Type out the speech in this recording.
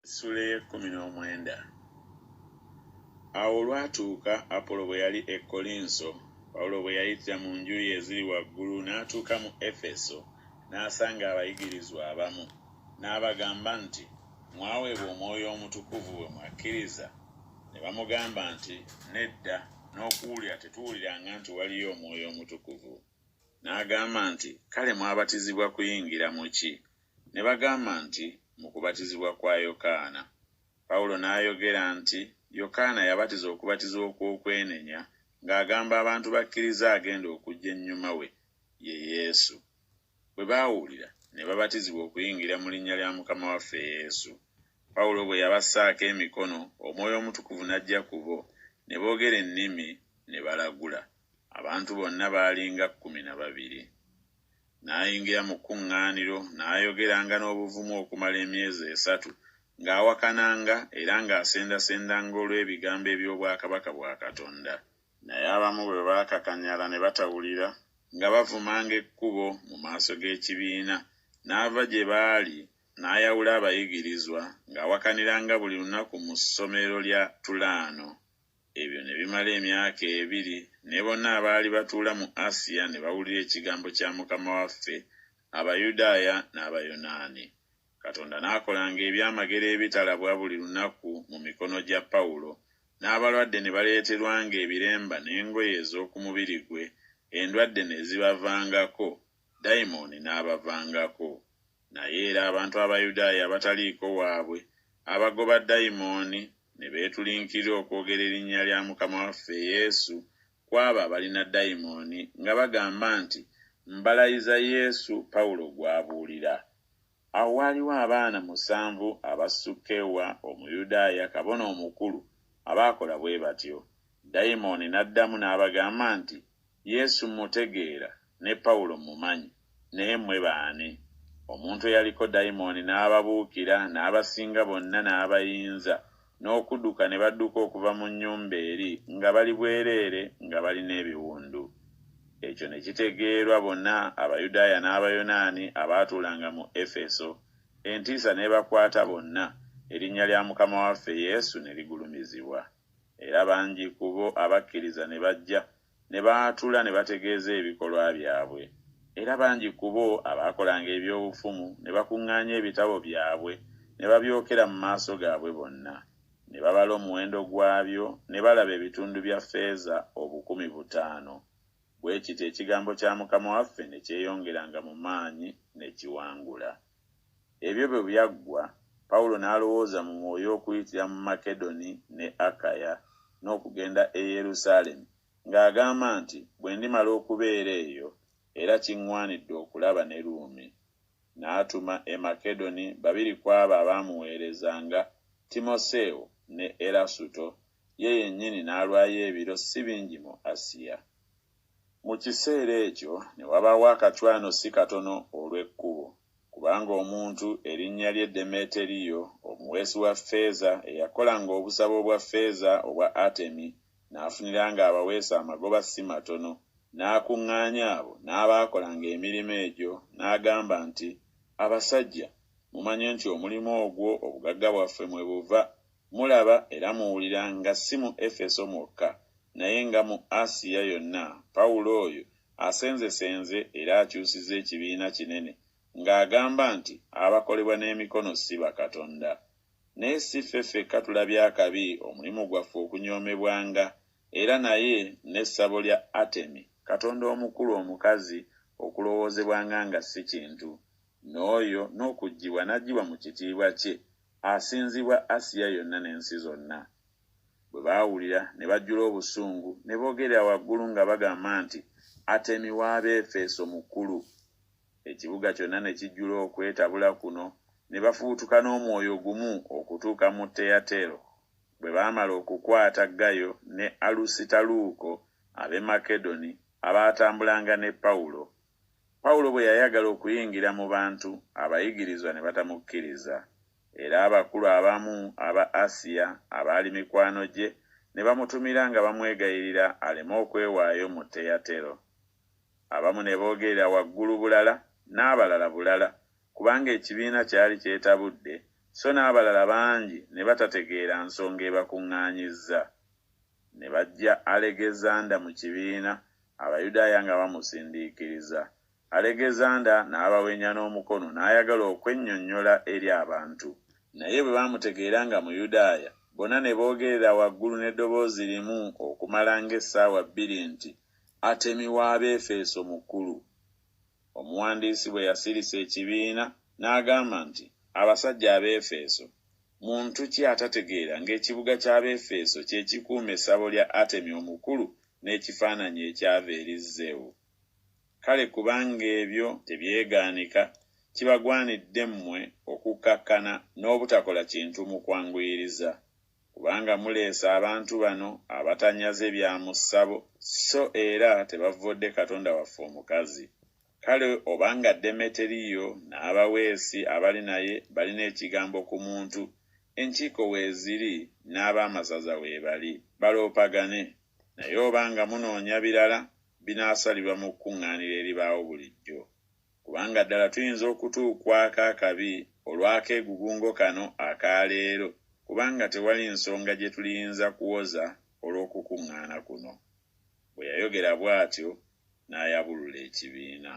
Essula ey'e19. Awo olwatuuka Apolo bwe yali e Kolinso, Pawulo bwe yayitira mu njuyi eziri waggulu n'atuuka mu Efeso, n'asanga abayigirizwa abamu, n'abagamba nti, "Mwaweebwa Omwoyo Omutukuvu bwe mwakkiriza?" Ne bamugamba nti, "Nedda, n'okuwulira tetuwuliranga nti waliyo Omwoyo Omutukuvu." N'agamba nti, "Kale mwabatizibwa kuyingira mu ki?" Ne bagamba nti, "Mu kubatizibwa kwa Yokaana." Pawulo n'ayogera nti, "Yokaana yabatiza okubatiza okw'okwenenya, ng'agamba abantu bakkirize agenda okujja ennyuma we, ye Yesu." Bwe baawulira ne babatizibwa okuyingira mu linnya lya Mukama waffe Yesu. Pawulo bwe yabassaako emikono, Omwoyo Omutukuvu n'ajja ku bo, ne boogera ennimi ne balagula. Abantu bonna baalinga 12. N'ayingira mu kkuŋŋaaniro n'ayogeranga n'obuvumu okumala emyezi 3, ng'awakananga era ng'asendasendanga olw'ebigambo eby'obwakabaka bwa Katonda. Naye abamu bwe baakakanyala ne batawulira, nga bavumanga ekkubo mu maaso g'ekibiina, n'ava gye baali n'ayawula abayigirizwa, ng'awakaniranga buli lunaku mu ssomero lya Tulaano. Ebyo ne bimala emyaka 2, ne bonna abaali batuula mu Asiya ne bawulira ekigambo kya Mukama waffe, Abayudaaya n'Abayonaani. Katonda n'akolanga ebyamagero ebitalabwa buli lunaku mu mikono gya Pawulo, n'abalwadde ne baleeterwanga ebiremba n'engoye ez'oku mubiri gwe, endwadde ne zibavangako, dayimooni n'abavangako. Naye era abantu Abayudaaya abataliiko waabwe, abagoba dayimooni, ne beetulinkirira okwogera erinnya lya Mukama waffe Yesu kw'abo abalina dayimooni, nga bagamba nti, "Mbalayiza Yesu Pawulo gw'abuulira." Awo waaliwo abaana 7 aba Sukewa Omuyudaaya, kabona omukulu, abaakola bwe batyo. Dayimooni n'addamu n'abagamba nti, "Yesu mmutegeera ne Pawulo mmumanyi, naye mmwe baani?" Omuntu eyaliko dayimooni n'ababuukira, n'abasinga bonna n'abayinza, n'okudduka ne badduka okuva mu nnyumba eri, nga bali bwereere, nga balina ebiwundu. Ekyo ne kitegeerwa bonna Abayudaaya n'Abayonaani abaatuulanga mu Efeso. Entiisa n'ebakwata bonna, erinnya lya Mukama waffe Yesu ne ligulumizibwa. Era bangi ku bo abakkiriza ne bajja, ne baatula ne bategeeza ebikolwa byabwe. Era bangi ku bo abaakolanga ebyobufumu ne bakuŋŋaanya ebitabo byabwe, ne babyokera mu maaso gaabwe bonna. Ne babala omuwendo gwabyo, ne balaba ebitundu bya ffeeza 5,000. Bwe kityo ekigambo kya Mukama waffe ne kyeyongeranga mu maanyi ne kiwangula. Ebyo bwe byaggwa, Pawulo n'alowooza mu mwoyo okuyitira mu Makedoni ne Akaya n'okugenda e Yerusaalemi, ng'agamba nti, "Bwe ndimala okubeera eyo, era kiŋŋwanidde okulaba ne Ruumi." N'atuma e Makedoni 2 ku abo abaamuweerezanga, Timoseewo ne Erasuto, ye yennyini n'alwayo ebiro si bingi mu Asiya. Mu kiseera ekyo ne wabaawo akacwano si katono olw'ekkubo, kubanga omuntu erinnya lye Demeteriyo, omuweesi wa ffeeza, eyakolanga obusabo obwa ffeeza obwa Atemi, n'afuniranga abaweesi amagoba si matono, n'akuŋŋaanya abo n'abaakolanga emirimu egyo, n'agamba nti, "Abasajja, mumanye nti omulimu ogwo obugagga bwaffe mwe buva, mulaba era muwulira nga si mu Efeso mwokka, naye nga mu Asiya yonna, Pawulo oyo asenzesenze era akyusizza ekibiina kinene, ng'agamba nti abakolebwa n'emikono si bakatonda. Naye si ffe ffekka tulabye akabi omulimu gwaffe okunyoomebwanga, era naye n'essabo lya Atemi, katonda omukulu omukazi, okulowoozebwanga nga si kintu. N'oyo n'okuggyibwa n'aggyibwa mu kitiibwa kye, asinzibwa Asiya yonna n'ensi zonna." Bwe baawulira ne bajjula obusungu, ne boogerera waggulu nga bagamba nti, "Atemi w'Abaefeso mukulu." Ekibuga kyonna ne kijjula okwetabula kuno, ne bafuutuka n'omwoyo gumu okutuuka mu Teyatero. Bwe baamala okukwata Gayo ne Alusitaluuko ab'e Makedoni abaatambulanga ne Pawulo. Pawulo bwe yayagala okuyingira mu bantu, abayigirizwa ne batamukkiriza. Era abakulu abamu aba Asiya abaali mikwano gye ne bamutumira nga bamwegayirira aleme okwewaayo mu Teyatero. Abamu ne boogerera waggulu bulala, n'abalala bulala, kubanga ekibiina kyali kyetabudde, so n'abalala bangi ne batategeera nsonga ebakuŋŋaanyizza. Ne bajja Alegezanda mu kibiina, Abayudaaya nga bamusindiikiriza. Alegezanda n'abawenya n'omukono n'ayagala okwennyonnyola eri abantu. Naye bwe baamutegeera nga Muyudaaya, bonna ne boogerera waggulu n'eddoboozi limu okumala ng'essaawa 2 nti, Atemi w'Abeefeso mukulu. Omuwandiisi bwe yasirisa ekibiina n'agamba nti, abasajja Abeefeso, muntu ki atategeera ng'ekibuga ky'Abeefeso kye kikuuma essabo lya Atemi omukulu n'ekifaananyi ekyava eri Zeewu? Kale kubanga ebyo tebyegaanika, kibagwanidde mmwe okukkakkana n'obutakola kintu mu kwanguyiriza, kubanga muleese abantu bano abatanyaze bya mu ssabo, so era tebavodde Katonda waffe omukazi. Kale obanga Demeteriyo n'abaweesi abali naye balina ekigambo ku muntu, enkiiko weeziri n'abaamasaza weebali baloopagane, naye obanga munoonya birala binaasalibwa mu kkuŋŋaaniro eribaawo bulijjo. Kubanga ddala tuyinza okutuukwako akabi olw'akeegugungo kano akaleero, kubanga tewali nsonga gye tuliyinza kuwoza olw'okukuŋŋaana kuno. Bwe yayogera bw'atyo n'ayabulula ekibiina.